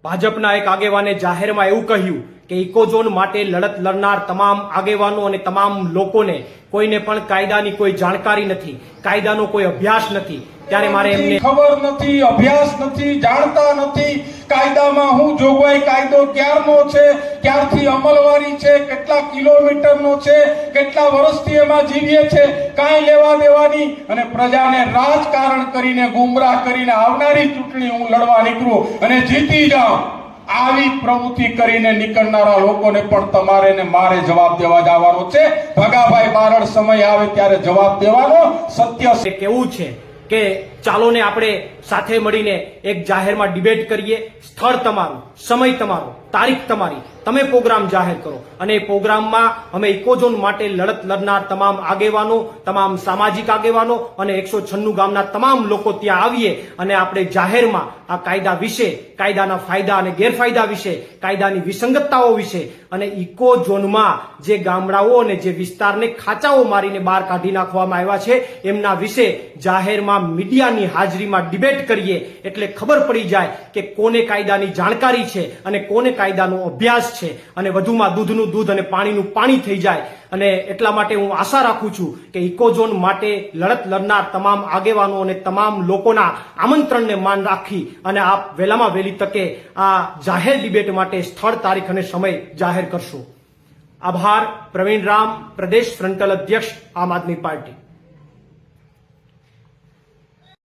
ભાજપના એક આગેવાને જાહેરમાં એવું કહ્યું કે ઇકોઝોન માટે લડત લડનાર તમામ આગેવાનો અને તમામ લોકોને કોઈને પણ કાયદાની કોઈ જાણકારી નથી, કાયદાનો કોઈ અભ્યાસ નથી। ત્યારે મારે એમને ખબર નથી, અભ્યાસ નથી, જાણતા નથી કાયદામાં શું જોગવાઈ, કાયદો ક્યારનો છે, ક્યારથી અમલવારી છે, કેટલા કિલોમીટરનો છે, કેટલા વર્ષથી એમાં જીવીએ છે, કાંઈ લેવા દેવાની, અને પ્રજાને રાજકારણ કરીને ગુમરાહ કરીને આવનારી ચૂંટણી હું લડવા નીકળું અને જીતી જાઉં, આવી પ્રવૃત્તિ કરીને નીકળનારા લોકોને પણ તમારે ને મારે જવાબ દેવા જવાનો છે। ભગાભાઈ બારડ સમય આવે ત્યારે જવાબ દેવાનો સત્ય છે। કેવું છે કે ચાલો ને આપણે સાથે મળીને એક જાહેરમાં ડિબેટ કરીએ। સ્થળ તમારું, સમય તમારો, તારીખ તમારી, તમે પ્રોગ્રામ જાહેર કરો અને એ પ્રોગ્રામમાં અમે ઇકોઝોન માટે લડત લડનાર તમામ આગેવાનો, તમામ સામાજિક આગેવાનો અને 196 ગામના તમામ લોકો ત્યાં આવીએ અને આપણે જાહેરમાં આ કાયદા વિશે, કાયદાના ફાયદા અને ગેરફાયદા વિશે, કાયદાની વિસંગતતાઓ વિશે અને ઇકોઝોનમાં જે ગામડાઓ અને જે વિસ્તારને ખાચાઓ મારીને બહાર કાઢી નાખવામાં આવ્યા છે એમના વિશે જાહેરમાં મીડિયાની હાજરીમાં ડિબેટ કરીએ, એટલે ખબર પડી જાય કે કોને કાયદાની જાણકારી છે અને કોને કાયદાનો અભ્યાસ છે, અને વધુમાં દૂધનું દૂધ અને પાણીનું પાણી થઈ જાય। અને એટલા માટે હું આશા રાખું છું કે ઇકોઝોન માટે લડત લડનાર તમામ આગેવાનો અને તમામ લોકોના આમંત્રણને માન રાખી અને આપ વહેલામાં વહેલી તકે આ જાહેર ડિબેટ માટે સ્થળ, તારીખ અને સમય જાહેર કરશો। આભાર। પ્રવીણ રામ, પ્રદેશ ફ્રન્ટલ અધ્યક્ષ, આમ આદમી પાર્ટી।